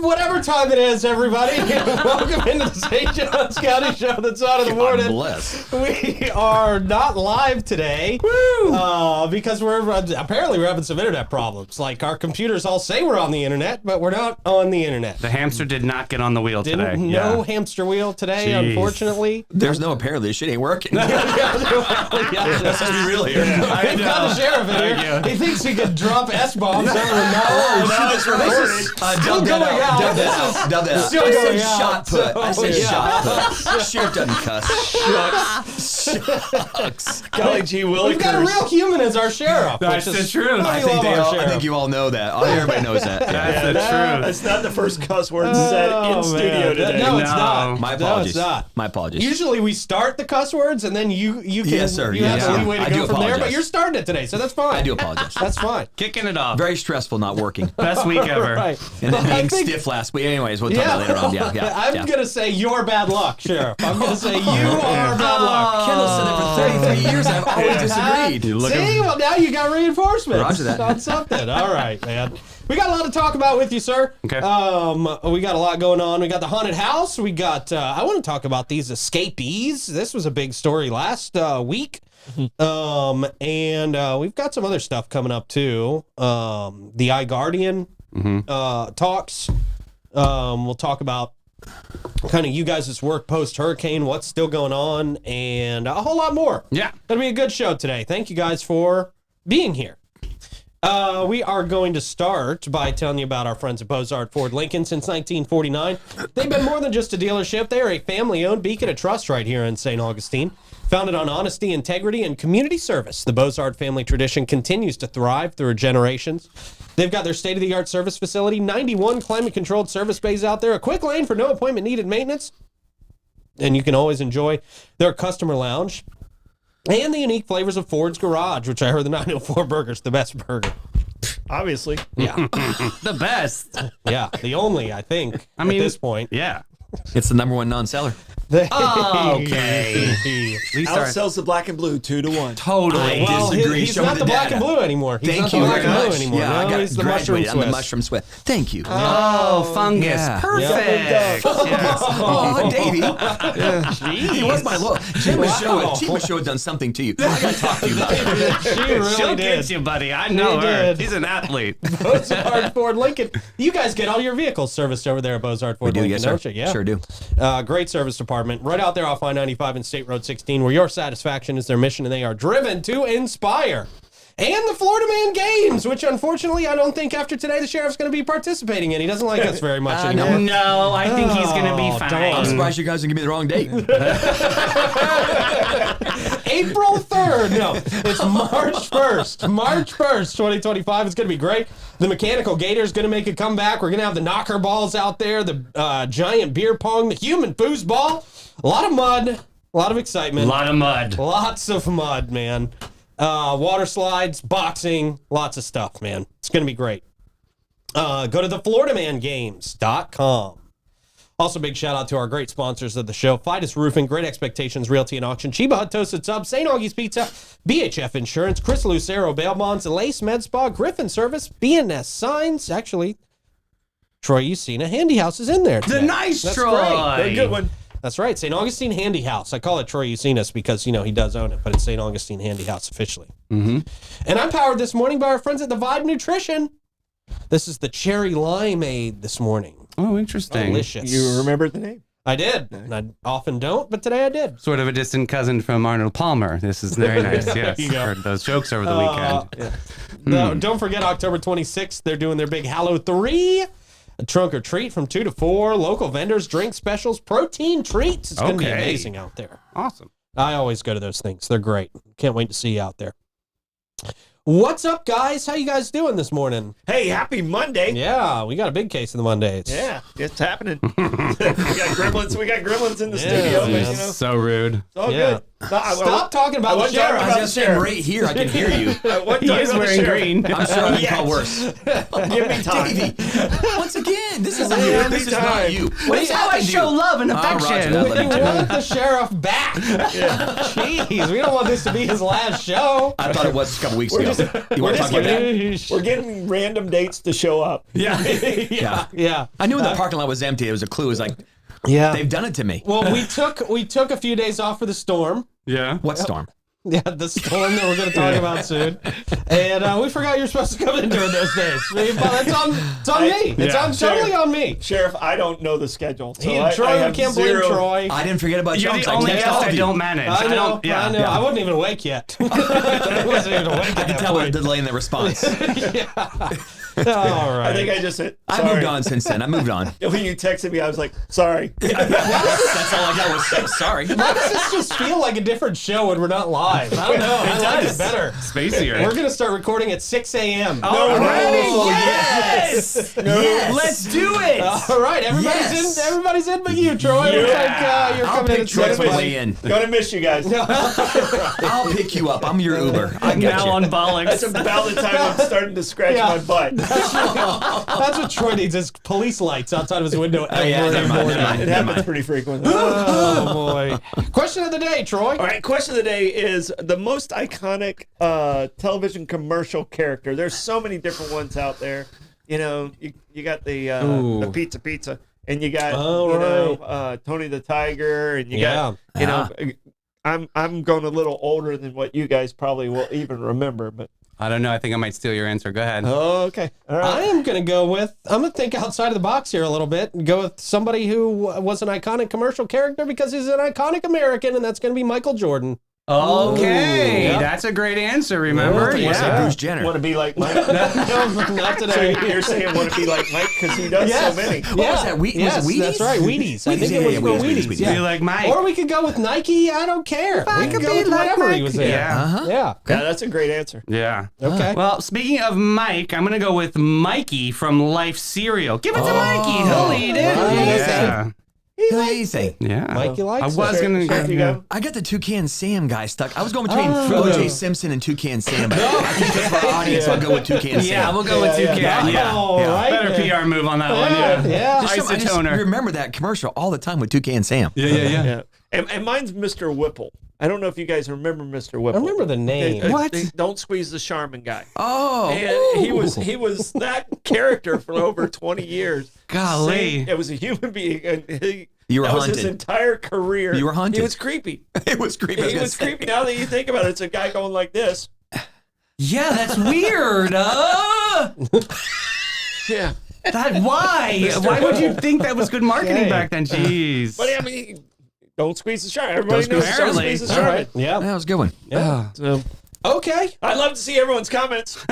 whatever time it is, everybody. Welcome into the St. John's County Show that's on in the morning. Bless. We are not live today because we're having some internet problems. Like our computers all say we're on the internet, but we're not on the internet. The hamster did not get on the wheel today. No hamster wheel today, unfortunately. There's no apparently. This shit ain't working. Let's be real here. We've got the sheriff in here. He thinks he can drop S-bombs. This is still going out. Dub that out. Still going out. Shot put. I said shot put. Sheriff doesn't cuss. Shucks. Golly gee, Willie. We've got a real human as our sheriff. That's the truth. I think you all know that. Everybody knows that. That's the truth. It's not the first cuss word said in studio today. No, it's not. My apologies. No, it's not. My apologies. Usually we start the cuss words and then you can Yes, sir. you have Yes, the sir. leeway to I go do from there, but apologize. you're starting it today, so that's fine. I do apologize. That's fine. Kicking it off. Very stressful not working. Best week ever. Right. And then Well, being stiff last week. Anyways, we'll talk about it later on. Yeah. I'm going to say you're bad luck, Sheriff. I'm going to say you are bad luck. Kendall said that for 33 years. I've always disagreed. See? Well, now you got reinforcements. Roger that. On something. All right, man. We got a lot to talk about with you, sir. Okay. We got a lot going on. We got the haunted house. We got, I want to talk about these escapees. This was a big story last week. And we've got some other stuff coming up too. The iGuardian talks. We'll talk about kind of you guys' work post-hurricane, what's still going on, and a whole lot more. Yeah. It'll be a good show today. Thank you guys for being here. We are going to start by telling you about our friends at Bozard Ford Lincoln. Since 1949, they've been more than just a dealership. They are a family-owned beacon of trust right here in St. Augustine. Founded on honesty, integrity, and community service, the Bozard family tradition continues to thrive through generations. They've got their state-of-the-art service facility, 91 climate-controlled service bays out there, a quick lane for no appointment-needed maintenance, and you can always enjoy their customer lounge and the unique flavors of Ford's Garage, which I heard the 904 burger's the best burger. Obviously. Yeah. The best. Yeah, the only, I think, at this point. Yeah. It's the number one non-seller. Okay. At least outsells the black and blue 2-1. Totally. Well, disagree. he's Show not me the the black data. and blue anymore. He's Thank not you the black very and blue much. anymore. Yeah, I No, got he's the mushroom graduated. I'm the Swiss. mushroom Swiss. Thank you. Oh, fungus. Yeah. Perfect. Yep. Yes. Oh, Davey. He was my lord. Jim Wow. Michaud had done something to you. I got to talk to you about it. She really She'll did. get you, buddy. I know her. did. She's an athlete. Bozard Ford Lincoln. You guys get all your vehicles serviced over there at Bozard Ford Lincoln, Yes, sir. don't you? Yeah. Sure do. Great service department right out there off I-95 and State Road 16, where your satisfaction is their mission, and they are driven to inspire. And the Florida Man Games, which unfortunately I don't think after today the sheriff's going to be participating in. He doesn't like us very much anymore. No, I think he's going to be fine. darn. I'm surprised you guys didn't give me the wrong date. April 3rd. No, it's March 1st. March 1st, 2025. It's going to be great. The Mechanical Gator is going to make a comeback. We're going to have the knocker balls out there, the giant beer pong, the human foosball. A lot of mud, a lot of excitement. A lot of mud. Lots of mud, man. Water slides, boxing, lots of stuff, man. It's going to be great. Go to thefloridamangames.com. Also, big shout out to our great sponsors of the show: Fidus Roofing, Great Expectations Realty and Auction, Chiba Hut Toasted Sub, St. Augie's Pizza, BHF Insurance, Chris Lucero Bail Bonds, Lace Med Spa, Griffin Service, BNS Signs. Actually, Troy Usina Handy House is in there today. The nice That's Troy. great. Very good one. That's right, St. Augustine Handy House. I call it Troy Usinas because, you know, he does own it, but it's St. Augustine Handy House officially. Mm-hmm. And I'm powered this morning by our friends at the Vibe Nutrition. This is the cherry limeade this morning. Oh, interesting. Delicious. You remembered the name? I did. And I often don't, but today I did. Sort of a distant cousin from Arnold Palmer. This is very nice. Yes. you go. Heard those jokes over the weekend. No, don't forget October 26th, they're doing their big Hallow 3. A trunk or treat from 2 to 4. Local vendors, drink specials, protein treats. It's going to be Okay. amazing out there. Awesome. I always go to those things. They're great. Can't wait to see you out there. What's up, guys? How you guys doing this morning? Hey, happy Monday. Yeah, we got a big case of the Mondays. Yeah, it's happening. We got gremlins in the studio. man. But, you know, So rude. it's all Yeah. good. Stop talking about the wasn't talking sheriff. I was just saying right here, I can hear you. He is wearing green. I'm sure I've been Yes. called worse. Give me time. Davey, once again, this isn't you. This is not you. That's how I show love and affection. Roger, We want the sheriff back. Jeez, we don't want this to be his last show. I thought it was a couple weeks ago. You want to talk about that? We're getting random dates to show up. Yeah. Yeah. I knew when the parking lot was empty, it was a clue. It was like, Yeah. they've done it to me. Well, we took a few days off for the storm. Yeah. What storm? Yeah, the storm that we're going to talk about soon. And we forgot you're supposed to come in during those days. But it's on me. It's totally on me. Sheriff, I don't know the schedule. So He and Troy, have we can't blame zero- Troy. I didn't forget about You're you. the only guest I don't manage. I know. don't. Yeah. I know. I wasn't even awake yet. I wasn't even awake I at can that tell by the point. delay in the response. All right. I think I just said, I moved on since then. I moved on. When you texted me, I was like, sorry. That's all I got was say sorry. Why does this just feel like a different show when we're not live? I don't know. I like it better. Spacier. We're going to start recording at 6 a.m. Already? Yes! Yes! Let's do it. All right. Everybody's Yes. in. Everybody's in but you, Troy. Looks like you're I'll coming in pick at Troy 6. for the way in. Gonna miss you guys. I'll pick you up. I'm your Uber. I got Now you. on That's bollocks. about the time I'm starting to scratch Yeah. my butt. That's what Troy needs is police lights outside of his window every yeah, never mind, morning. never mind. It happens pretty frequently. Oh, boy. Question of the day, Troy. All right, question of the day is the most iconic television commercial character. There's so many different ones out there. You know, you got the pizza, and you got Tony the Tiger, and you got I'm going a little older than what you guys probably will even remember, but I don't know. I think I might steal your answer. Go ahead. okay, all right. I am going to go with, I'm going to think outside of the box here a little bit and go with somebody who was an iconic commercial character because he's an iconic American, and that's going to be Michael Jordan. Okay, Yeah. that's a great answer. Remember? You said Yeah. Bruce Jenner. Want to be like Mike? No, not So today. you're saying want to be like Mike because he does so many. What was that? Was it yes, Wheaties? that's right. Wheaties. I think Wheaties, it was yeah, for Wheaties, Wheaties. Wheaties. Yeah. Be like Mike. Or we could go with Nike. I don't care. We could go with whatever he was there. Yeah. Yeah. Yeah, that's a great answer. Yeah. Okay. Well, speaking of Mike, I'm gonna go with Mikey from Life Cereal. Give it to Mikey. He'll eat it. Yeah. Anything. Yeah. Mikey likes I was it. gonna Sheriff, you go. go. I got the Toucan Sam guy stuck. I was going between O.J. Simpson and Toucan Sam, but I think just for our audience, I'll go with Toucan Sam. Yeah, we'll go with Yeah, Toucan. yeah. Yeah. All right. Better then. PR move on that one. Yeah. Yeah. Just I just Isotoner. remember that commercial all the time with Toucan Sam. Yeah. Yeah. And mine's Mr. Whipple. I don't know if you guys remember Mr. Whipple. I remember the name. What? Don't squeeze the Charmin guy. Oh, And he was that character for over 20 years. Golly. It was a human being, and You were that was his haunted. entire career. You were haunted. He was creepy. it was creepy. I He gonna was say. creepy. Now that you think about it, it's a guy going like this. Yeah, that's weird. Yeah. Why? Why would you think that was good marketing Okay. back then? Jeez. But I mean, don't squeeze the Charmin. Everybody knows don't Apparently. squeeze the All Charmin. right. Yeah. That was a good one. Yeah. So, Okay. I'd love to see everyone's comments.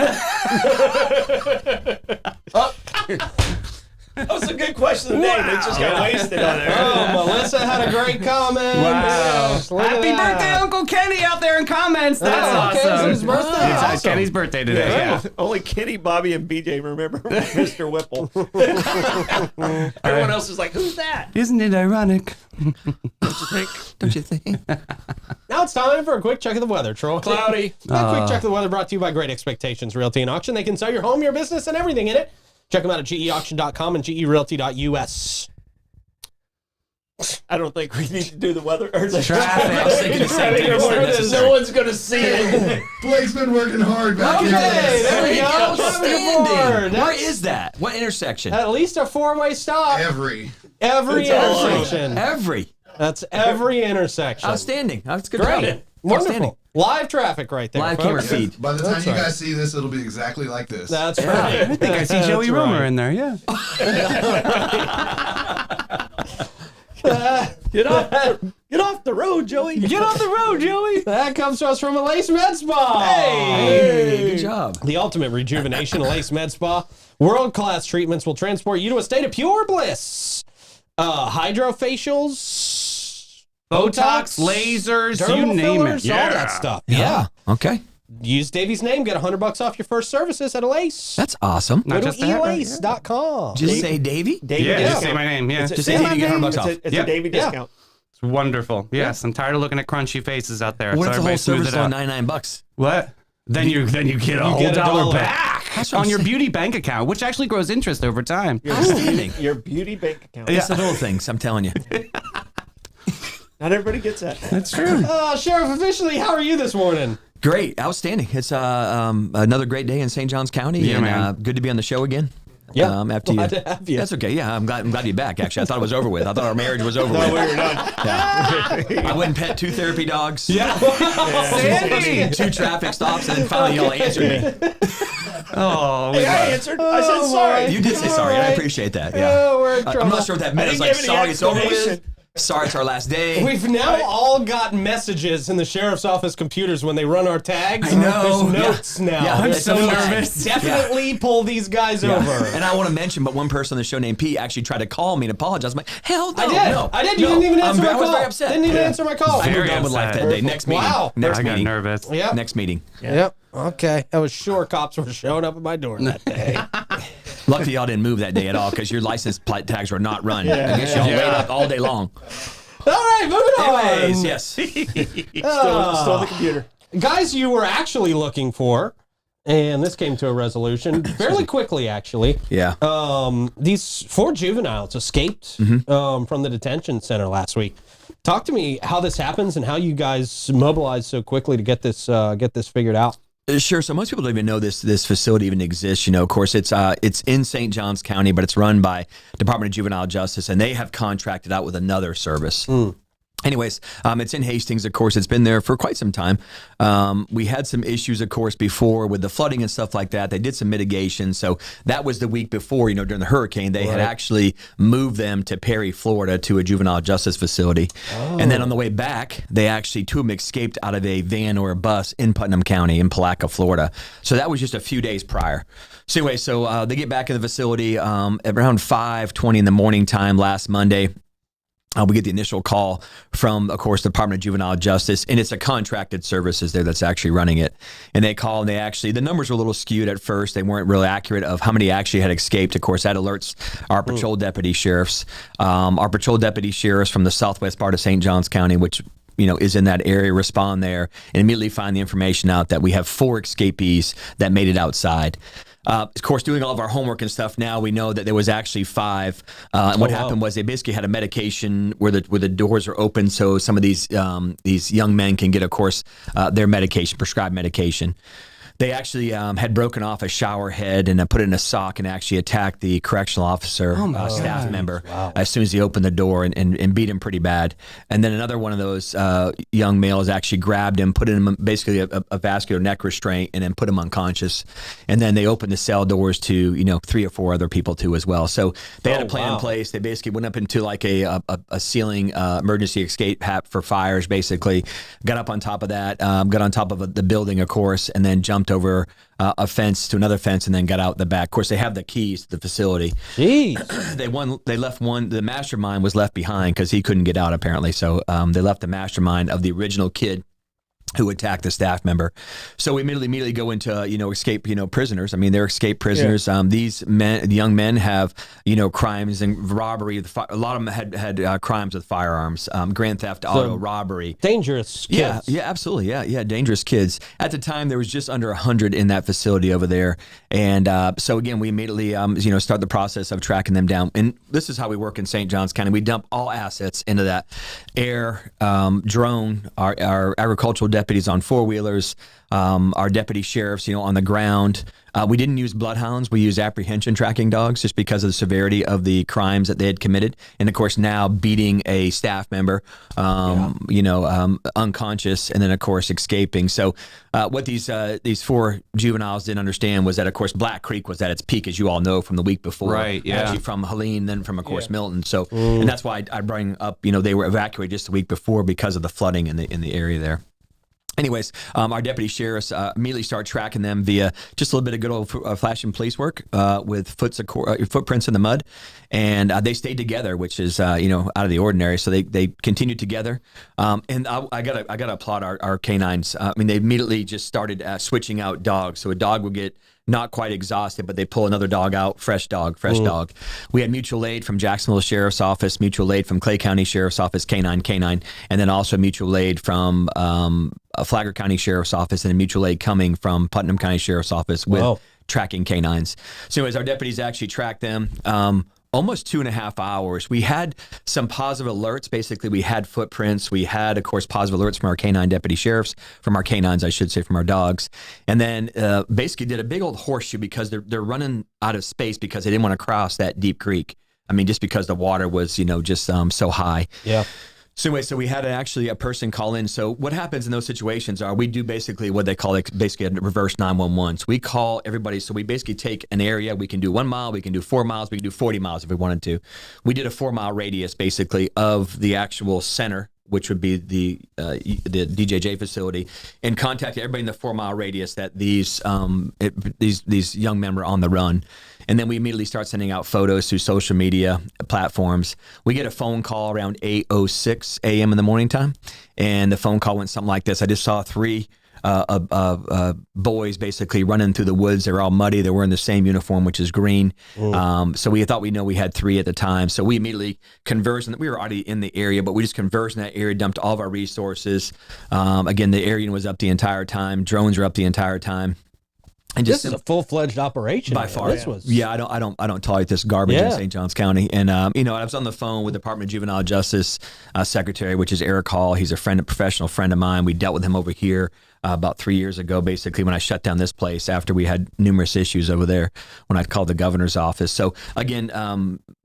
That was a good question of the day. They just got wasted on there. Oh, Melissa had a great comment. Wow. Yes, look at Happy that. birthday, Uncle Kenny, out there in comments. That's Oh, okay, awesome. it's his birthday. It's Awesome. Kenny's birthday today. Yeah. Only Kenny, Bobby, and BJ remember Mr. Whipple. Everyone else is like, who's that? Isn't it ironic? Don't you think? Now it's time for a quick check of the weather, Troy. Cloudy. A quick check of the weather brought to you by Great Expectations Realty and Auction. They can sell your home, your business, and everything in it. Check them out at geauction.com and gerealty.us. I don't think we need to do the weather or the Traffic. I was thinking the same thing. It's unnecessary. No one's going to see it. Blake's been working hard back Okay, there we go. Outstanding. Traffic Where board. is that? What intersection? At least a four-way stop. Every. Every It's all intersection. Every. That's every intersection. Outstanding. That's good Great. job. Wonderful. Outstanding. Live traffic right there. Live folks. camera feed. By the time That's you right. guys see this, it'll be exactly like this. That's right. I think I see Joey That's Romer right. in there. Yeah. Get off the road, Joey. Get off the road, Joey. That comes to us from Elise Med Spa. Hey, good job. The ultimate rejuvenation, Elise Med Spa. World-class treatments will transport you to a state of pure bliss. Hydrofacials, Botox, lasers, you dermal name fillers, it. all that stuff. Yeah. Okay. Use Davey's name, get $100 off your first services at Elise. That's awesome. Not Go just to that, right? elace.com. Just say Davey. Davey Yeah, just discount. say my name. Yeah. It's a- Just say Davey, get $100 off. It's a Yeah. Davey Yeah. discount. It's wonderful. Yes, I'm tired of looking at crunchy faces out there. What so if the whole everybody smooth service is it on out. $99? What? Then you get a whole get a dollar dollar back That's what on I'm your saying. beauty bank account, which actually grows interest over time. Outstanding. Your beauty bank account. It's the little things, I'm telling you. Not everybody gets that. That's true. Sheriff, officially, how are you this morning? Great, outstanding. It's another great day in St. Johns County, Yeah, and man. good to be on the show again. Yeah, after glad you. to have you. That's okay. Yeah, I'm glad you're back. Actually, I thought it was over with. I thought our marriage was over No, with. we're done. I went and pet 2 therapy dogs. Yeah. Sandy! 2 traffic stops, and then finally y'all answered me. Oh, Hey, I answered. I said sorry. You did say sorry, and I appreciate that. Yeah. we're in I'm trouble. not sure what that meant. I It's didn't like, give any sorry, it's over with. explanation. Sorry, it's our last day. We've now all got messages in the sheriff's office computers when they run our tags. I know. There's notes now. Yeah, I'm There's so notes. nervous. Definitely pull these guys over. And I want to mention, but one person on the show named Pete actually tried to call me and apologize. I'm like, hell no. I did. No, I did. You no. didn't even answer my I call. was very upset. Didn't even answer my call. I moved Very on with life upset. that day. Next meeting. Wow. Next I got meeting. nervous. Yep. Next meeting. Yep. Okay. I was sure cops were showing up at my door that day. Luckily, y'all didn't move that day at all because your license plate tags were not run. I guess y'all laid up all day long. All right, moving on. Anyways, yes. Stole the computer. Guys you were actually looking for, and this came to a resolution fairly quickly, actually. Yeah. These 4 juveniles escaped from the detention center last week. Talk to me how this happens and how you guys mobilized so quickly to get this figured out. Sure. So most people don't even know this facility even exists. You know, of course, it's in St. Johns County, but it's run by Department of Juvenile Justice, and they have contracted out with another service. Anyways, it's in Hastings, of course. It's been there for quite some time. We had some issues, of course, before with the flooding and stuff like that. They did some mitigation. So that was the week before, during the hurricane, they had actually moved them to Perry, Florida, to a juvenile justice facility. And then on the way back, 2 of them escaped out of a van or a bus in Putnam County in Palatka, Florida. So that was just a few days prior. So anyway, they get back in the facility around 5:20 in the morning time last Monday. We get the initial call from, of course, the Department of Juvenile Justice, and it's a contracted services there that's actually running it. And they call, and the numbers were a little skewed at first. They weren't really accurate of how many actually had escaped. Of course, that alerts our patrol deputy sheriffs. Our patrol deputy sheriffs from the southwest part of St. Johns County, which is in that area, respond there and immediately find the information out that we have 4 escapees that made it outside. Of course, doing all of our homework and stuff now, we know that there was actually 5. And what happened was they basically had a medication where the doors are open, so some of these young men can get, of course, their medication, prescribed medication. They actually had broken off a shower head and put it in a sock and actually attacked the correctional officer staff member as soon as he opened the door and beat him pretty bad. And then another one of those young males actually grabbed him, put him basically a vascular neck restraint, and then put him unconscious. And then they opened the cell doors to 3 or 4 other people too as well. So they had a plan in place. They basically went up into like a ceiling emergency escape hatch for fires. Basically, got up on top of that, got on top of the building, of course, and then jumped over a fence to another fence and then got out the back. Of course, they have the keys to the facility. Jeez. They left one. The mastermind was left behind because he couldn't get out apparently. So they left the mastermind of the original kid who attacked the staff member. So we immediately go into, escape, prisoners. I mean, they're escape prisoners. Yeah. These young men have, crimes and robbery. A lot of them had crimes with firearms, grand theft, auto, robbery. Dangerous kids. Yeah, absolutely. Yeah, dangerous kids. At the time, there was just under 100 in that facility over there. And so again, we immediately, start the process of tracking them down. And this is how we work in St. Johns County. We dump all assets into that: air, drone, our agricultural deputies on 4-wheelers, our deputy sheriffs, on the ground. We didn't use bloodhounds. We used apprehension tracking dogs just because of the severity of the crimes that they had committed. And of course, now beating a staff member, unconscious, and then of course escaping. So what these 4 juveniles didn't understand was that, of course, Black Creek was at its peak, as you all know, from the week before. Right, yeah. Actually from Helene, then from, of course, Milton. So, and that's why I bring up, they were evacuated just the week before because of the flooding in the area there. Anyways, our deputy sheriffs immediately start tracking them via just a little bit of good old flashing police work with footprints in the mud, and they stayed together, which is out of the ordinary. So they continued together, and I gotta applaud our canines. I mean, they immediately just started switching out dogs. So a dog would get not quite exhausted, but they pull another dog out, fresh dog. We had mutual aid from Jacksonville Sheriff's Office, mutual aid from Clay County Sheriff's Office, K9, and then also mutual aid from Flagler County Sheriff's Office, and a mutual aid coming from Putnam County Sheriff's Office with tracking canines. So anyways, our deputies actually tracked them. Almost 2.5 hours. We had some positive alerts. Basically, we had footprints. We had, of course, positive alerts from our canine deputy sheriffs, from our canines, I should say, from our dogs. And then basically did a big old horseshoe because they're running out of space because they didn't want to cross that deep creek. I mean, just because the water was, just so high. Yeah. So anyway, so we had actually a person call in. So what happens in those situations are we do basically what they call basically a reverse 911. So we call everybody. So we basically take an area. We can do 1 mile. We can do 4 miles. We can do 40 miles if we wanted to. We did a 4-mile radius basically of the actual center, which would be the DJJ facility, and contacted everybody in the 4-mile radius that these young men were on the run. And then we immediately start sending out photos through social media platforms. We get a phone call around 8:06 a.m. in the morning time, and the phone call went something like this. I just saw 3 boys basically running through the woods. They were all muddy. They were in the same uniform, which is green. So we thought we had 3 at the time. So we immediately converged. We were already in the area, but we just converged in that area, dumped all of our resources. Again, the area was up the entire time. Drones were up the entire time. And this is a full-fledged operation by far. This was I don't tolerate this garbage in St. Johns County. And I was on the phone with the Department of Juvenile Justice Secretary, which is Eric Hall. He's a professional friend of mine. We dealt with him over here about 3 years ago, basically, when I shut down this place after we had numerous issues over there when I called the governor's office. So again,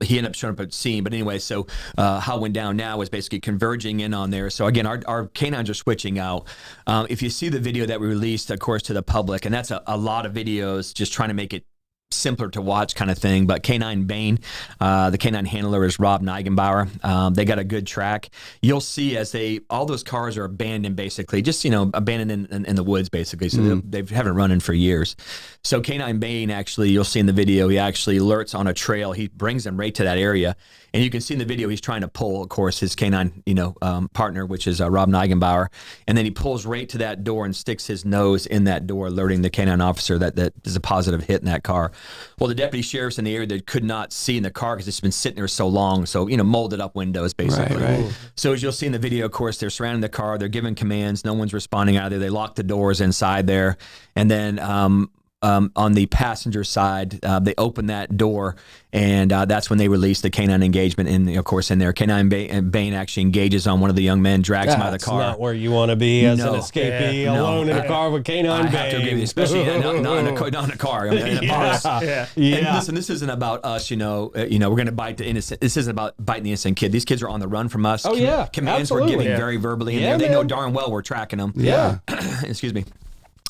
he ended up showing up at the scene. But anyway, so how it went down now is basically converging in on there. So again, our canines are switching out. If you see the video that we released, of course, to the public, and that's a lot of videos just trying to make it simpler to watch kind of thing, but Canine Bane, the canine handler is Rob Nigenbauer. They got a good track. You'll see as all those cars are abandoned basically, just, abandoned in the woods basically. So they haven't run in for years. So Canine Bane actually, you'll see in the video, he actually alerts on a trail. He brings them right to that area. And you can see in the video, he's trying to pull, of course, his canine, partner, which is Rob Nigenbauer. And then he pulls right to that door and sticks his nose in that door, alerting the canine officer that there's a positive hit in that car. Well, the deputy sheriffs in the area that could not see in the car because it's been sitting there so long. So, molded up windows, basically. Right. So as you'll see in the video, of course, they're surrounding the car. They're giving commands. No one's responding out of there. They lock the doors inside there. And then on the passenger side, they open that door, and that's when they release the canine engagement. And of course, in there, Canine Bane actually engages on one of the young men, drags him out of the car. That's not where you want to be as an escapee, alone in a car with Canine Bane. Especially not in a car. In a bus. And listen, this isn't about us. We're going to bite the innocent. This isn't about biting the innocent kid. These kids are on the run from us. Commands we're giving very verbally, and they know darn well we're tracking them. Excuse me.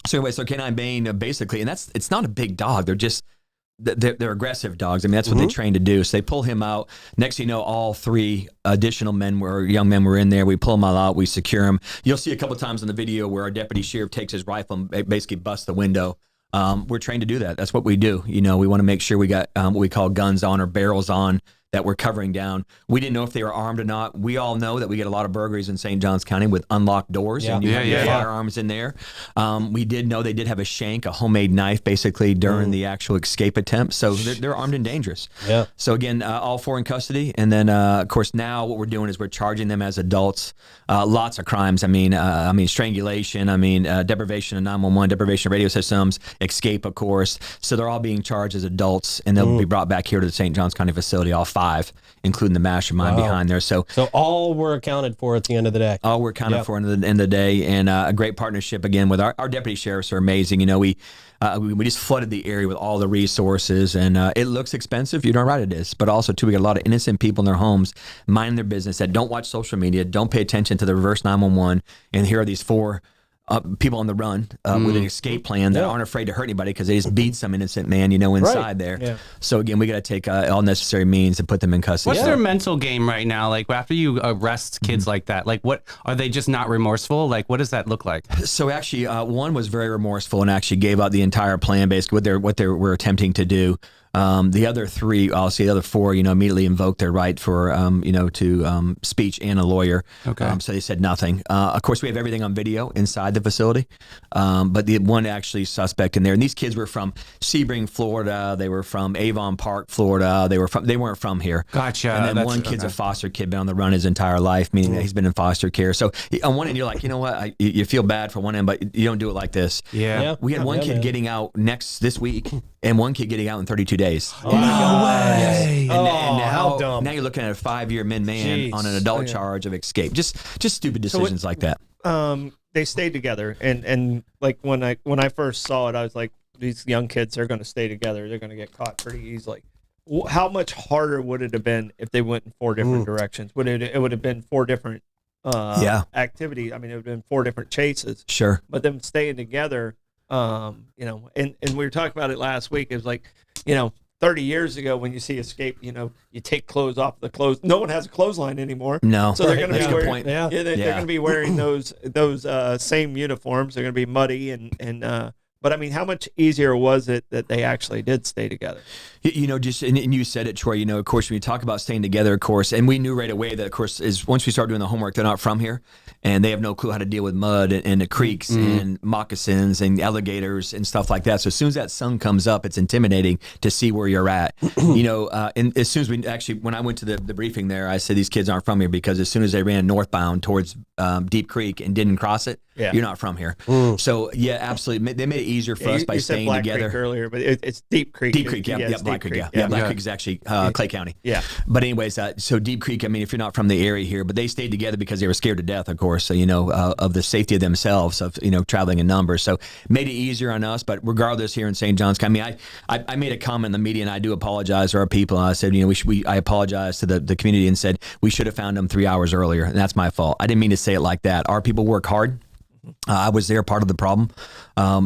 So anyway, Canine Bane basically, and it's not a big dog. They're aggressive dogs. I mean, that's what they train to do. So they pull him out. Next thing you know, all 3 additional young men were in there. We pull them all out. We secure them. You'll see a couple of times in the video where our deputy sheriff takes his rifle and basically busts the window. We're trained to do that. That's what we do. We want to make sure we got what we call guns on or barrels on that we're covering down. We didn't know if they were armed or not. We all know that we get a lot of burglaries in St. Johns County with unlocked doors and you have firearms in there. We did know they did have a shank, a homemade knife, basically during the actual escape attempt. So they're armed and dangerous. Yeah. So again, all 4 in custody, and then of course now what we're doing is we're charging them as adults. Lots of crimes. I mean strangulation. Deprivation of 911, deprivation of radio systems, escape, of course. So they're all being charged as adults, and they'll be brought back here to the St. Johns County facility. All 5, including the mastermind behind there. So all were accounted for at the end of the day. All were accounted for at the end of the day, and a great partnership again with our deputy sheriffs are amazing. We just flooded the area with all the resources, and it looks expensive. You're right, it is. But also, too, we got a lot of innocent people in their homes minding their business that don't watch social media, don't pay attention to the reverse 911, and here are these 4 people on the run with an escape plan that aren't afraid to hurt anybody because they just beat some innocent man, inside there. Yeah. So again, we got to take all necessary means to put them in custody. What's their mental game right now? Like after you arrest kids like that, like what are they just not remorseful? Like what does that look like? So actually, one was very remorseful and actually gave out the entire plan, basically what they were attempting to do. The other three, the other four, immediately invoked their right for, to speech and a lawyer. Okay. So they said nothing. Of course, we have everything on video inside the facility. But the one actually suspect in there, and these kids were from Sebring, Florida. They were from Avon Park, Florida. They weren't from here. Gotcha. And then one kid's a foster kid, been on the run his entire life, meaning that he's been in foster care. So on one end, you're like, you know what? You feel bad for one end, but you don't do it like this. Yeah. We had one kid getting out this week, and one kid getting out in 32 days. No way. And how dumb. now you're looking at a 5-year man on an adult charge of escape. Just stupid decisions like that. They stayed together, and like when I first saw it, I was like, these young kids are going to stay together. They're going to get caught pretty easily. How much harder would it have been if they went in 4 different directions? It would have been 4 different activities. I mean, it would have been 4 different chases. Sure. But them staying together, and we were talking about it last week. It was like, 30 years ago when you see escape, you take clothes off the clothes. No one has a clothesline anymore. No. So they're going to be wearing, point. they're going to be wearing those same uniforms. They're going to be muddy and but I mean, how much easier was it that they actually did stay together? And you said it, Troy, of course, when you talk about staying together, of course, and we knew right away that, of course, is once we start doing the homework, they're not from here, and they have no clue how to deal with mud and the creeks and moccasins and alligators and stuff like that. So as soon as that sun comes up, it's intimidating to see where you're at. And as soon as when I went to the briefing there, I said these kids aren't from here because as soon as they ran northbound towards Deep Creek and didn't cross it, you're not from here. So yeah, absolutely, they made it easier for us by staying Black together. Creek earlier, but it's Deep Creek. Deep Creek, Black Creek, Black Creek is actually Clay County. Yeah. But anyways, so Deep Creek, I mean, if you're not from the area here, but they stayed together because they were scared to death, of course, so, of the safety of themselves, of, traveling in numbers. So made it easier on us, but regardless here in St. John's County, I mean, I made a comment in the media, and I do apologize to our people. I said, I apologize to the community and said we should have found them 3 hours earlier, and that's my fault. I didn't mean to say it like that. Our people work hard. I was there, part of the problem,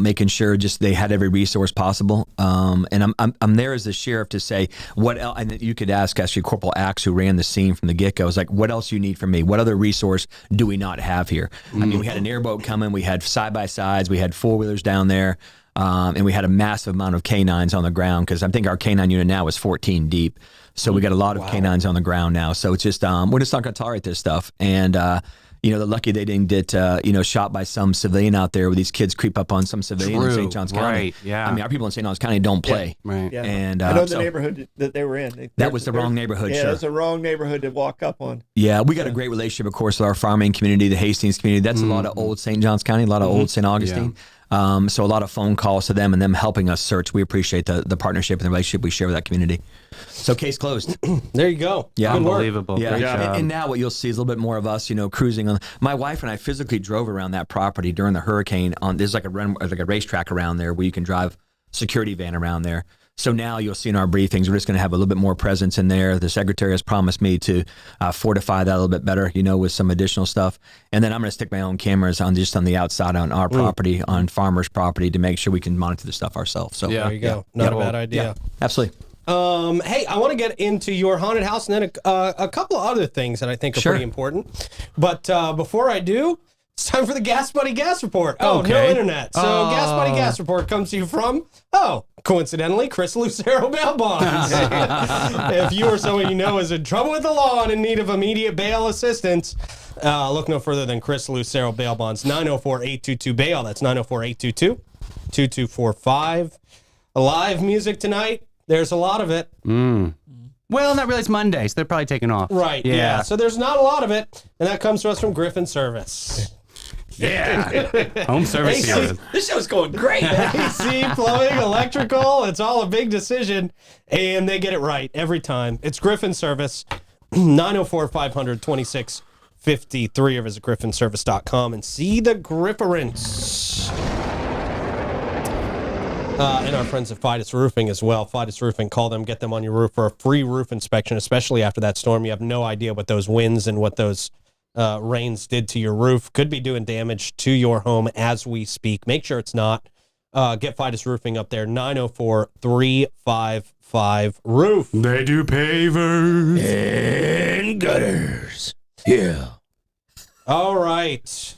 making sure just they had every resource possible. And I'm there as the sheriff to say what else. And you could ask actually Corporal Axe, who ran the scene from the get-go. I was like, what else you need from me? What other resource do we not have here? I mean, we had an airboat coming. We had side-by-sides. We had 4-wheelers down there. And we had a massive amount of canines on the ground because I think our canine unit now is 14 deep. So we got a lot of canines on the ground now. So it's just, we're just not going to tolerate this stuff. And, they're lucky they didn't get, shot by some civilian out there where these kids creep up on some civilian in St. John's County. Right, yeah. I mean, our people in St. John's County don't play. Right. Yeah. And I know the neighborhood that they were in. That was the wrong neighborhood, Yeah, sure. it was the wrong neighborhood to walk up on. Yeah, we got a great relationship, of course, with our farming community, the Hastings community. That's a lot of old St. John's County, a lot of old St. Augustine. So a lot of phone calls to them and them helping us search. We appreciate the partnership and the relationship we share with that community. So case closed. There you go. Yeah. Good work. Unbelievable. Yeah, Great job. and now what you'll see is a little bit more of us, cruising on. My wife and I physically drove around that property during the hurricane. There's like a racetrack around there where you can drive security van around there. So now you'll see in our briefings, we're just going to have a little bit more presence in there. The secretary has promised me to fortify that a little bit better, with some additional stuff. And then I'm going to stick my own cameras on the outside on our property, on farmers' property, to make sure we can monitor the stuff ourselves. So There you go. Not a bad idea. Yeah, absolutely. Hey, I want to get into your haunted house and then a couple of other things that I think are pretty important. But before I do, it's time for the Gas Buddy Gas Report. Oh, no internet. So Gas Buddy Gas Report comes to you from, coincidentally, Chris Lucero bail bonds. If you or someone you know is in trouble with the law and in need of immediate bail assistance, look no further than Chris Lucero bail bonds. 904-822-BAIL. That's 904-822-2245. Live music tonight. There's a lot of it. Well, not really. It's Monday, so they're probably taking off. Right. Yeah. So there's not a lot of it, and that comes to us from Griffin Service. Yeah. Home service here. This show's going great. AC, plumbing, electrical, it's all a big decision, and they get it right every time. It's Griffin Service, 904-500-2653, or visit griffinservice.com and see the Grifference. And our friends at Fidus Roofing as well. Fidus Roofing, call them, get them on your roof for a free roof inspection, especially after that storm. You have no idea what those winds and what those rains did to your roof. Could be doing damage to your home as we speak. Make sure it's not. Get Fidus Roofing up there, 904-355-ROOF. They do pavers. And gutters. Yeah. All right.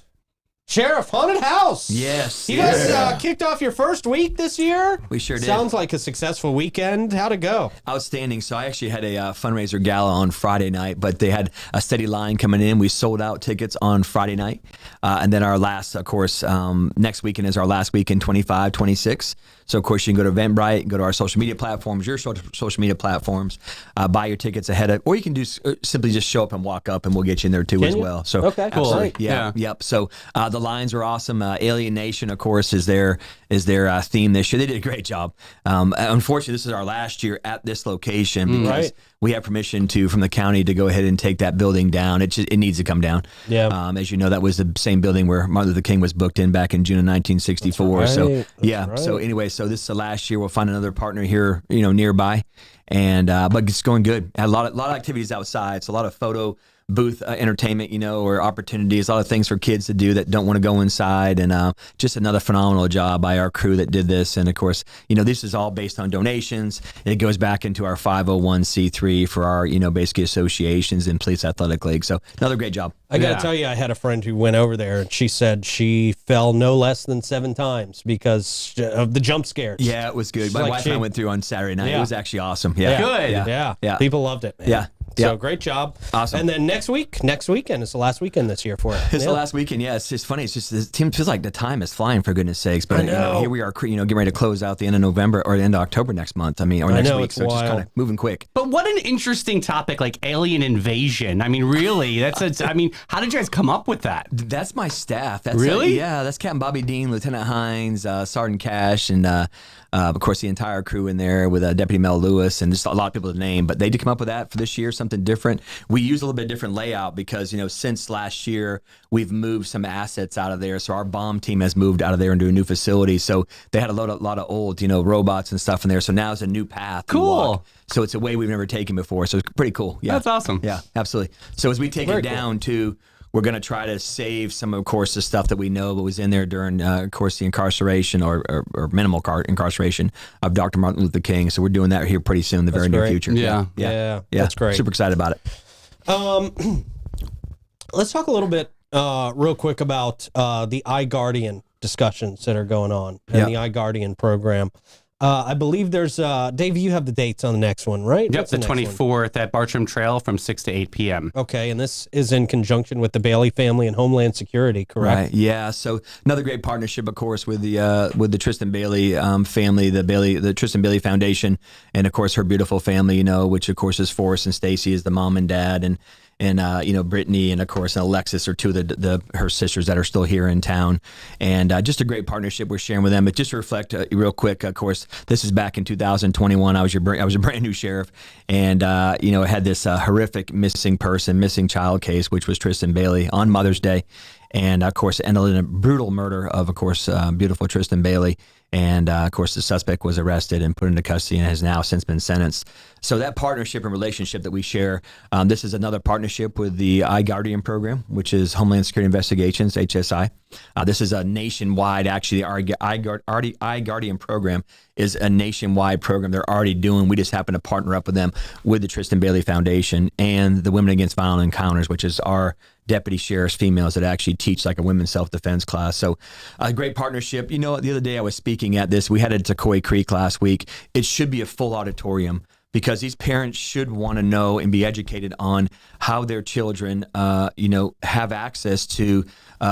Sheriff Haunted House. Yes. You guys kicked off your first week this year? We sure did. Sounds like a successful weekend. How'd it go? Outstanding. So I actually had a fundraiser gala on Friday night, but they had a steady line coming in. We sold out tickets on Friday night. And then our last, of course, next weekend is our last weekend, 25, 26. So, of course, you can go to Eventbrite, go to our social media platforms, your social media platforms, buy your tickets ahead of, or you can do simply just show up and walk up, and we'll get you in there too as well. So, okay, cool. Absolutely. Yeah. Yep. So the lines are awesome. Alien Nation, of course, is their theme this year. They did a great job. Unfortunately, this is our last year at this location because we have permission from the county to go ahead and take that building down. It needs to come down. Yeah. As you know, that was the same building where Martin Luther King was booked in back in June of 1964. That's right. So That's right. So anyway, so this is the last year. We'll find another partner here, nearby, and but it's going good. Had a lot of activities outside. It's a lot of photo booth entertainment, or opportunities, a lot of things for kids to do that don't want to go inside, and just another phenomenal job by our crew that did this. And of course, this is all based on donations. It goes back into our 501c3 for our, basically associations and police athletic league. So another great job. I got to tell you, I had a friend who went over there, and she said she fell no less than 7 times because of the jump scares. Yeah, it was good. My wife and I went through on Saturday night. Yeah. It was actually awesome. Yeah. Good. Yeah. People loved it, man. Yeah. So great job. Awesome. And then next weekend is the last weekend this year for it. It's the last weekend. Yeah, it's just funny. It's just the team feels like the time is flying, for goodness sakes. But I know. here we are, getting ready to close out the end of November or the end of October next month. Or next week. It's So it's just wild. kind of moving quick. But what an interesting topic, like alien invasion. I mean, really, how did you guys come up with that? That's my staff. That's Really? That's Captain Bobby Dean, Lieutenant Hines, Sergeant Cash, and of course the entire crew in there with Deputy Mel Lewis, and just a lot of people to name. But they did come up with that for this year, something different. We use a little bit different layout because since last year we've moved some assets out of there. So our bomb team has moved out of there into a new facility. So they had a lot of old robots and stuff in there. So now it's a new path. to Cool. walk. So it's a way we've never taken before. So it's pretty cool. Yeah, That's awesome. Yeah, absolutely. So as we take it down to, we're going to try to save some, of course, the stuff that we know but was in there during, of course, the incarceration or minimal incarceration of Dr. Martin Luther King. So we're doing that here pretty soon, in the very near great. future. Yeah. That's great. Super excited about it. Let's talk a little bit real quick about the iGuardian discussions that are going on and the iGuardian program. I believe there's, Dave, you have the dates on the next one, right? Yep, What's the next one? 24th at Bartram Trail from 6 to 8 p.m. Okay, and this is in conjunction with the Bailey family and Homeland Security, correct? Right. Yeah. So another great partnership, of course, with the Tristan Bailey family, the Tristan Bailey Foundation, and of course her beautiful family, which of course is Forrest and Stacy is the mom and dad, and Brittany and of course Alexis are two of her sisters that are still here in town, and just a great partnership we're sharing with them. But just to reflect real quick, of course, this is back in 2021. I was a brand new sheriff, and had this horrific missing child case, which was Tristan Bailey on Mother's Day. And of course, it ended in a brutal murder of course, beautiful Tristan Bailey. And of course, the suspect was arrested and put into custody and has now since been sentenced. So that partnership and relationship that we share, this is another partnership with the iGuardian program, which is Homeland Security Investigations, HSI. This is a nationwide, actually, the iGuardian program is a nationwide program they're already doing. We just happen to partner up with them with the Tristan Bailey Foundation and the Women Against Violent Encounters, which is our deputy sheriffs, females that actually teach like a women's self-defense class. So a great partnership. The other day I was speaking at this. We had it at Sequoia Creek last week. It should be a full auditorium because these parents should want to know and be educated on how their children, have access to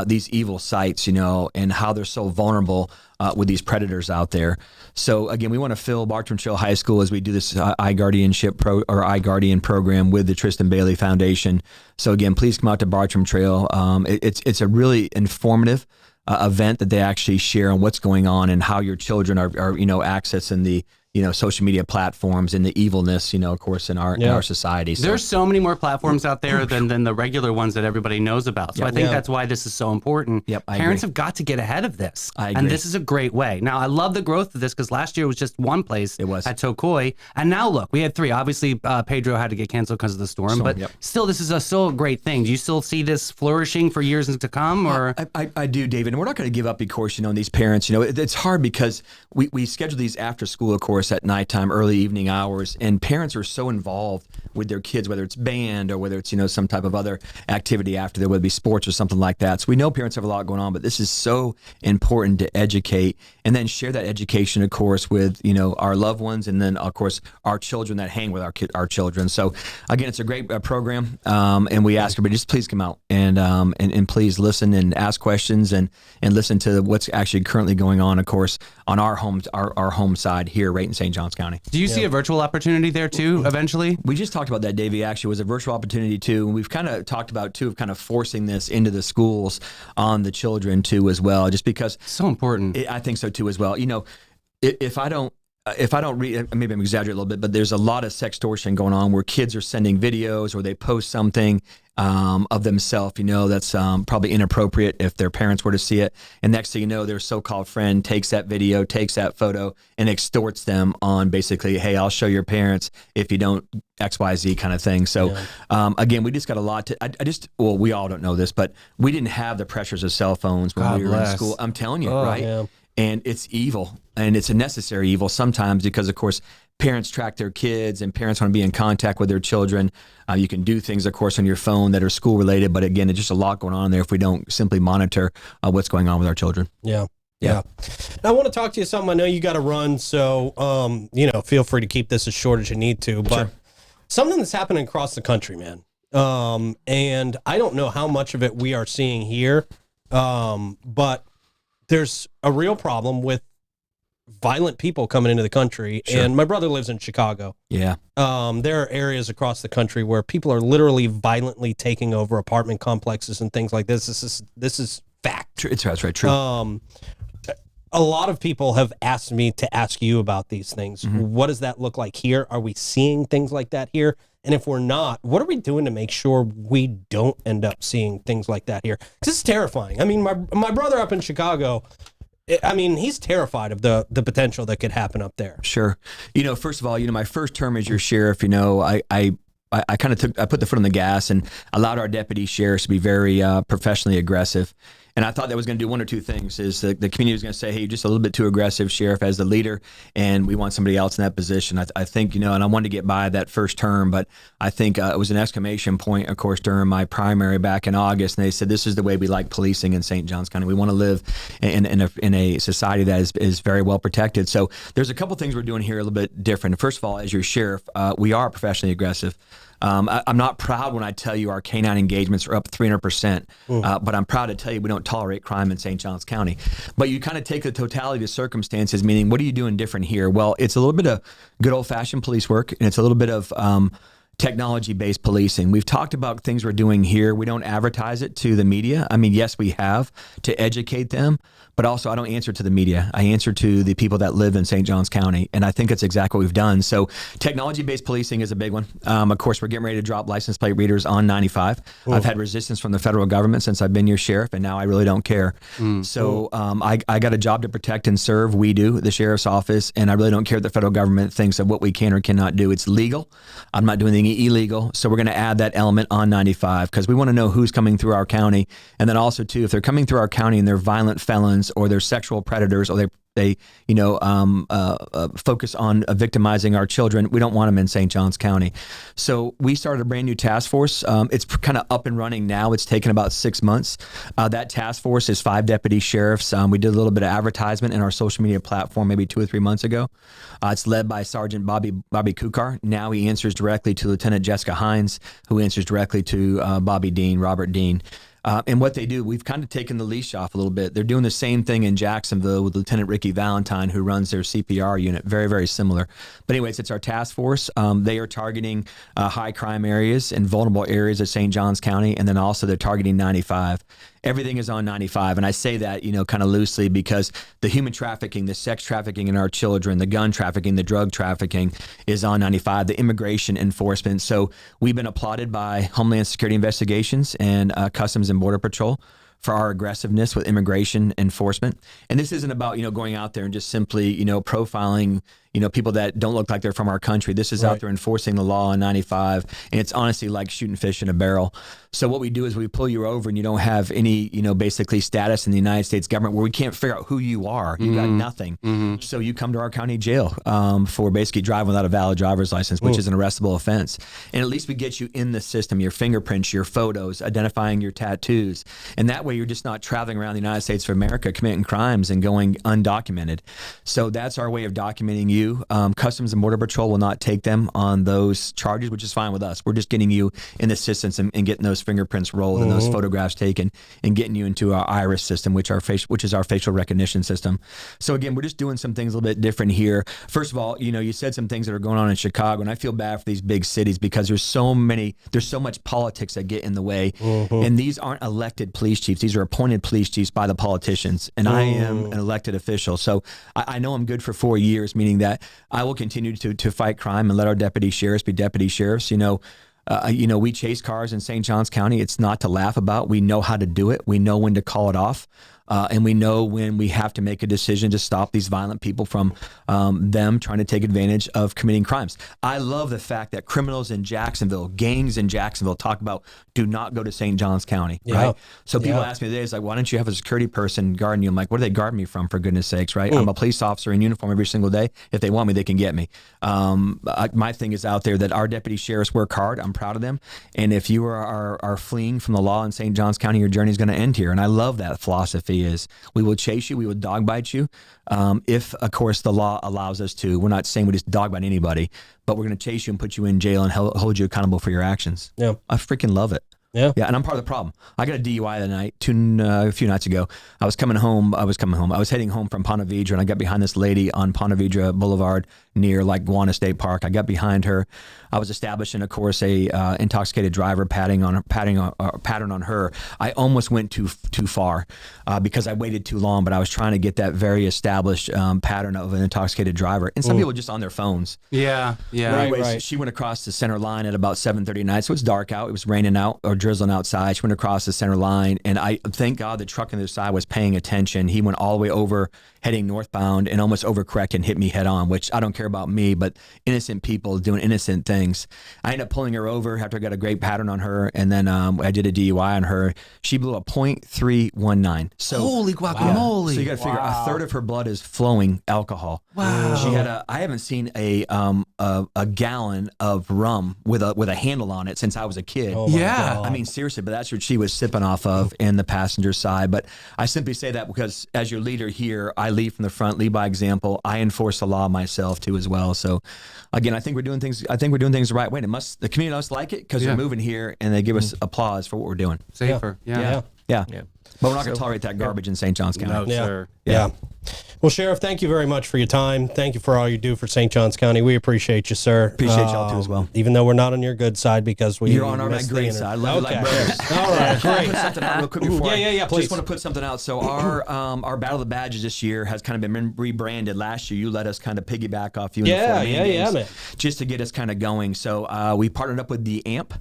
these evil sites, and how they're so vulnerable with these predators out there. So again, we want to fill Bartram Trail High School as we do this iGuardian program with the Tristan Bailey Foundation. So again, please come out to Bartram Trail. It's a really informative event that they actually share on what's going on and how your children are accessing the social media platforms and the evilness, of course, in our society. So. There's so many more platforms out there than the regular ones that everybody knows about. So I think that's why this is so important. Yep, I Parents agree. have got to get ahead of this. I agree. And this is a great way. Now, I love the growth of this because last year was just one place It was. at Tokoi. And now, look, we had 3. Obviously, Pedro had to get canceled because of the storm. But still, this is still a great thing. Do you still see this flourishing for years to come? Or I do, David. And we're not going to give up, of course, on these parents. It's hard because we schedule these after school, of course, course, at nighttime, early evening hours, and parents are so involved with their kids, whether it's band or whether it's, some type of other activity after there, whether it be sports or something like that. So we know parents have a lot going on, but this is so important to educate and then share that education, of course, with, our loved ones, and then, of course, our children that hang with our children. So again, it's a great program, and we ask everybody just please come out and please listen and ask questions and listen to what's actually currently going on, of course, on our home side here, right in St. Johns County. Do you see a virtual opportunity there too, eventually? We just talked about that, Davey. Actually, was a virtual opportunity too, and we've kind of talked about too of kind of forcing this into the schools on the children too as well, just because so important. I think so too as well. If I don't read, maybe I'm exaggerating a little bit, but there's a lot of sextortion going on where kids are sending videos or they post something of themselves, that's probably inappropriate if their parents were to see it. And next thing you know, their so-called friend takes that video, takes that photo, and extorts them on basically, hey, I'll show your parents if you don't XYZ kind of thing. So again, we just got a lot to, we all don't know this, but we didn't have the pressures of cell phones when we were in school. I'm telling you, right? Yeah. And it's evil, and it's a necessary evil sometimes because, of course, parents track their kids and parents want to be in contact with their children. You can do things, of course, on your phone that are school related, but again, it's just a lot going on there if we don't simply monitor what's going on with our children. Yeah. Now, I want to talk to you something. I know you got to run, so feel free to keep this as short as you need to. But something that's happening across the country, man. And I don't know how much of it we are seeing here, but there's a real problem with violent people coming into the country. Sure. And my brother lives in Chicago. Yeah. There are areas across the country where people are literally violently taking over apartment complexes and things like this. This is fact. That's right. True. A lot of people have asked me to ask you about these things. Mm-hmm. What does that look like here? Are we seeing things like that here? And if we're not, what are we doing to make sure we don't end up seeing things like that here? Because it's terrifying. I mean, my brother up in Chicago, he's terrified of the potential that could happen up there. Sure. First of all, my first term as your sheriff, I kind of put the foot on the gas and allowed our deputy sheriffs to be very professionally aggressive. And I thought that was going to do one or two things. Is the community was going to say, hey, you're just a little bit too aggressive, Sheriff, as the leader, and we want somebody else in that position. I think, and I wanted to get by that first term, but I think it was an exclamation point, of course, during my primary back in August, and they said, this is the way we like policing in St. Johns County. We want to live in a society that is very well protected. So there's a couple things we're doing here a little bit different. First of all, as your sheriff, we are professionally aggressive. I'm not proud when I tell you our canine engagements are up 300%, but I'm proud to tell you we don't tolerate crime in St. Johns County. But you kind of take the totality of circumstances, meaning what are you doing different here? Well, it's a little bit of good old-fashioned police work, and it's a little bit of technology-based policing. We've talked about things we're doing here. We don't advertise it to the media. Yes, we have to educate them, but also I don't answer to the media. I answer to the people that live in St. Johns County, and I think that's exactly what we've done. So technology-based policing is a big one. Of course, we're getting ready to drop license plate readers on 95. I've had resistance from the federal government since I've been your sheriff, and now I really don't care. So I got a job to protect and serve. We do, the sheriff's office, and I really don't care what the federal government thinks of what we can or cannot do. It's legal. I'm not doing anything illegal, so we're going to add that element on 95 because we want to know who's coming through our county, and then also too, if they're coming through our county and they're violent felons or they're sexual predators or they focus on victimizing our children, we don't want them in St. Johns County. So we started a brand new task force. It's kind of up and running now. It's taken about 6 months. That task force is 5 deputy sheriffs. We did a little bit of advertisement in our social media platform maybe 2 or 3 months ago. It's led by Sergeant Bobby Kukar. Now he answers directly to Lieutenant Jessica Hines, who answers directly to Robert Dean. And what they do, we've kind of taken the leash off a little bit. They're doing the same thing in Jacksonville with Lieutenant Ricky Valentine, who runs their CPR unit. Very, very similar. But anyways, it's our task force. They are targeting high crime areas and vulnerable areas of St. Johns County, and then also they're targeting 95. Everything is on 95. And I say that, kind of loosely because the human trafficking, the sex trafficking in our children, the gun trafficking, the drug trafficking is on 95, the immigration enforcement. So we've been applauded by Homeland Security Investigations and Customs and Border Patrol for our aggressiveness with immigration enforcement. And this isn't about, going out there and just simply, profiling, people that don't look like they're from our country. This is out there enforcing the law in 95, and it's honestly like shooting fish in a barrel. So what we do is we pull you over, and you don't have any, basically status in the United States government where we can't figure out who you are. You got nothing. So you come to our county jail for basically driving without a valid driver's license, which is an arrestable offense. And at least we get you in the system, your fingerprints, your photos, identifying your tattoos. And that way you're just not traveling around the United States of America committing crimes and going undocumented. So that's our way of documenting you. Customs and Border Patrol will not take them on those charges, which is fine with us. We're just getting you in the systems and getting those fingerprints rolled and those photographs taken and getting you into our iris system, which is our facial recognition system. So again, we're just doing some things a little bit different here. First of all, you said some things that are going on in Chicago, and I feel bad for these big cities because there's so much politics that get in the way. And these aren't elected police chiefs. These are appointed police chiefs by the politicians. And I am an elected official. So I know I'm good for 4 years, meaning that I will continue to fight crime and let our deputy sheriffs be deputy sheriffs. We chase cars in St. Johns County. It's not to laugh about. We know how to do it. We know when to call it off. And we know when we have to make a decision to stop these violent people from them trying to take advantage of committing crimes. I love the fact that criminals in Jacksonville, gangs in Jacksonville, talk about do not go to St. Johns County, right? So people ask me today, it's like, why don't you have a security person guarding you? I'm like, what do they guard me from, for goodness sakes, right? I'm a police officer in uniform every single day. If they want me, they can get me. My thing is out there that our deputy sheriffs work hard. I'm proud of them. And if you are fleeing from the law in St. Johns County, your journey is going to end here. And I love that philosophy. Is we will chase you, we will dog bite you, if of course the law allows us to. We're not saying we just dog bite anybody, but we're going to chase you and put you in jail and hold you accountable for your actions. I freaking love it. Yeah, and I'm part of the problem. I got a DUI that night, a few nights ago. I was heading home from Ponte Vedra, and I got behind this lady on Ponte Vedra Boulevard near Guana State Park. I got behind her. I was establishing, of course, a intoxicated driver pattern on her. I almost went too far because I waited too long, but I was trying to get that very established pattern of an intoxicated driver. And some people just on their phones. Yeah. Anyways, she went across the center line at about 7:30 at night, so it's dark out. It was raining out or drizzling outside. She went across the center line, and I thank God the truck on the other side was paying attention. He went all the way over, heading northbound, and almost overcorrected and hit me head on, which I don't care about me, but innocent people doing innocent things. I ended up pulling her over after I got a great pattern on her, and then I did a DUI on her. She blew a .319. So holy guacamole! So you got to figure a third of her blood is flowing alcohol. Wow. She had I haven't seen a gallon of rum with a handle on it since I was a kid. Oh my God. I mean, seriously, but that's what she was sipping off of in the passenger side. But I simply say that because as your leader here, I lead from the front, lead by example. I enforce the law myself too as well. So again, I think we're doing things the right way. And the community must like it because they're moving here and they give us applause for what we're doing. Safer. Yeah. But we're not going to tolerate that garbage in St. Johns County. No, sir. Yeah. Well, Sheriff, thank you very much for your time. Thank you for all you do for St. Johns County. We appreciate you, sir. Appreciate y'all too as well. Even though we're not on your good side because you're on our great side. Love you like brothers. All right, great. Put something out real quick before Yeah, please. Just want to put something out. So our Battle of the Badges this year has kind of been rebranded. Last year, you let us kind of piggyback off you. Yeah, man. Just to get us kind of going. So we partnered up with the AMP.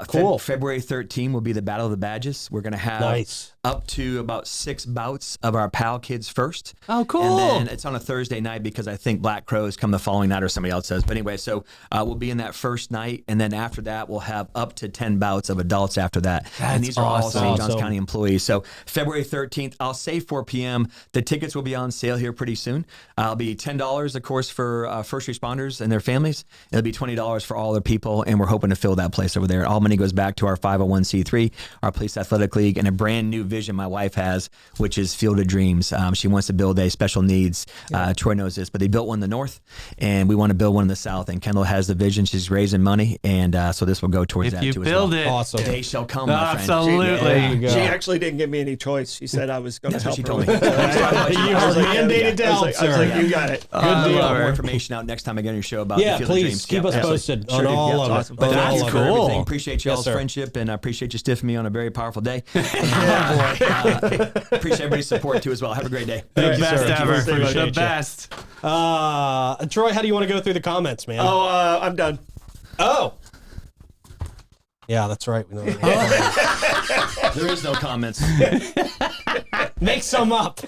Cool. February 13 will be the Battle of the Badges. We're going to have up to about 6 bouts of our PAL kids first. Oh, cool. And then it's on a Thursday night because I think Black Crows come the following night or somebody else says. But anyway, so we'll be in that first night. And then after that, we'll have up to 10 bouts of adults after that. And these are all St. Johns County employees. So February 13th, I'll say 4 p.m. The tickets will be on sale here pretty soon. It'll be $10, of course, for first responders and their families. It'll be $20 for all the people. And we're hoping to fill that place over there. All money goes back to our 501c3, our Police Athletic League, and a brand new vision my wife has, which is Field of Dreams. She wants to build a special needs. Troy knows this, but they built one in the north, and we want to build one in the south. And Kendall has the vision. She's raising money, and so this will go towards that too. If you build it, awesome. They shall come, my friend. Absolutely. She actually didn't give me any choice. She said I was going to help She her. told me. You are mandated to help, I was sir. like, you got it. Good deal. More information out next time I get on your show about the Field of Dreams. Please keep us posted on all of it. But that's All cool. of it. Everything. Appreciate y'all's friendship, and I appreciate you stiffing me on a very powerful day. Appreciate everybody's support too as well. Have a great day. Thank you, best sir. ever. Appreciate The you. best. Troy, how do you want to go through the comments, man? Oh, I'm done. Oh. Yeah, that's right. We know that. There is no comments. Make some up.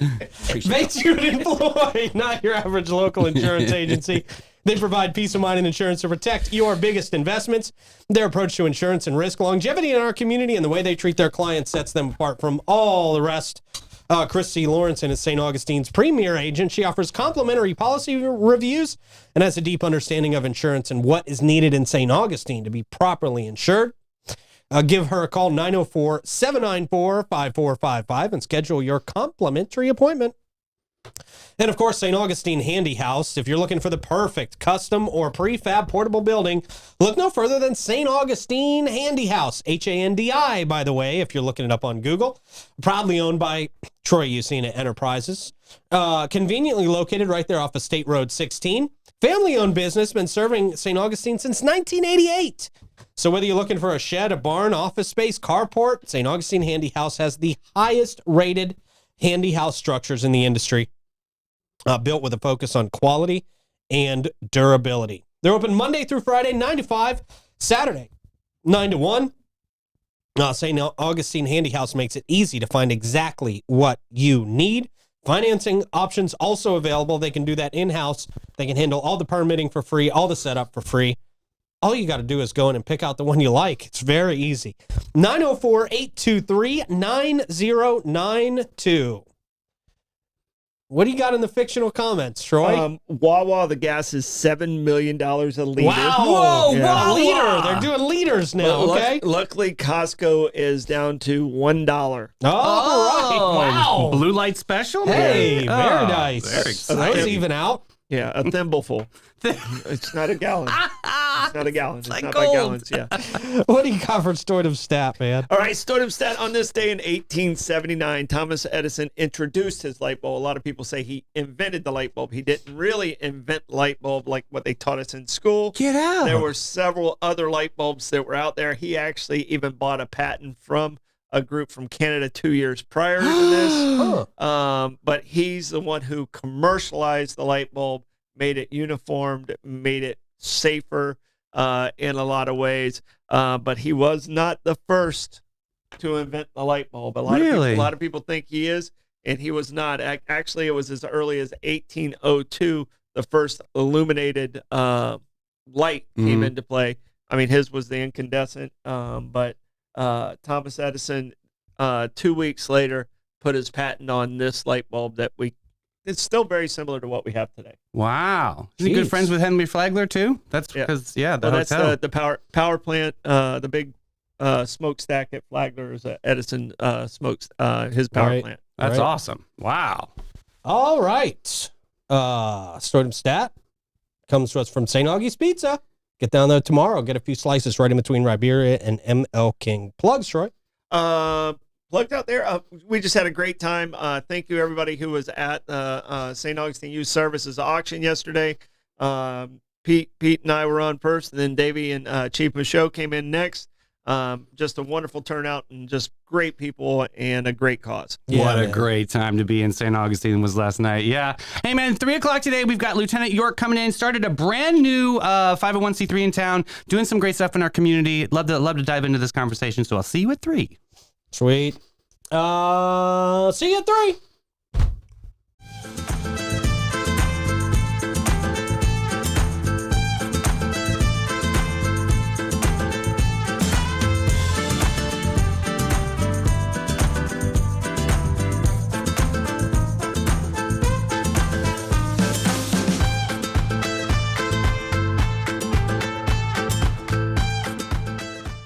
Makes you an employee, not your average local insurance agency. They provide peace of mind and insurance to protect your biggest investments. Their approach to insurance and risk longevity in our community and the way they treat their clients sets them apart from all the rest. Christy Lawrence is St. Augustine's premier agent. She offers complimentary policy reviews and has a deep understanding of insurance and what is needed in St. Augustine to be properly insured. Give her a call, 904-794-5455, and schedule your complimentary appointment. And of course, St. Augustine Handy House. If you're looking for the perfect custom or prefab portable building, look no further than St. Augustine Handy House. Handi, by the way, if you're looking it up on Google. Proudly owned by Troy Usina Enterprises. Conveniently located right there off of State Road 16. Family-owned business, been serving St. Augustine since 1988. So whether you're looking for a shed, a barn, office space, carport, St. Augustine Handy House has the highest rated handy house structures in the industry, built with a focus on quality and durability. They're open Monday through Friday, 9 to 5, Saturday, 9 to 1. St. Augustine Handy House makes it easy to find exactly what you need. Financing options also available. They can do that in-house. They can handle all the permitting for free, all the setup for free. All you got to do is go in and pick out the one you like. It's very easy. 904-823-9092. What do you got in the fictional comments, Troy? Wawa, the gas is $7 million a liter. Wow. Whoa, Yeah. a liter. They're doing liters now, okay? Luckily, Costco is down to $1. All right. Wow. Blue light special? Hey, Oh, very nice. Very Those exciting. even out. Yeah, a thimbleful. It's not a gallon. It's not a gallon. It's like not by gold. gallons. Yeah. What do you got for Stoidum stat, man? All right, Stoidum stat. On this day in 1879, Thomas Edison introduced his light bulb. A lot of people say he invented the light bulb. He didn't really invent light bulb like what they taught us in school. Get out. There were several other light bulbs that were out there. He actually even bought a patent from a group from Canada 2 years prior to this. But he's the one who commercialized the light bulb, made it uniformed, made it safer in a lot of ways. But he was not the first to invent the light bulb. A lot of people think he is, and he was not. Actually, it was as early as 1802 the first illuminated light came into play. I mean, his was the incandescent, but Thomas Edison 2 weeks later put his patent on this light bulb that it's still very similar to what we have today. Wow. Is he good friends with Henry Flagler too? That's because, the that's hotel. the power plant, the big smokestack at Flagler is Edison his power plant. That's awesome. Wow. All right. Stoidum stat comes to us from St. Augie's Pizza. Get down there tomorrow. Get a few slices right in between Riberia and ML King. Plugs, Troy. Plugged out there. We just had a great time. Thank you, everybody who was at St. Augustine Youth Services auction yesterday. Pete and I were on first, and then Davey and Chief Michaud came in next. Just a wonderful turnout and just great people and a great cause. What a great time to be in St. Augustine was last night. Yeah. Hey, man, 3 o'clock today, we've got Lieutenant York coming in, started a brand new 501c3 in town, doing some great stuff in our community. Love to dive into this conversation, so I'll see you at 3. Sweet. See you at 3.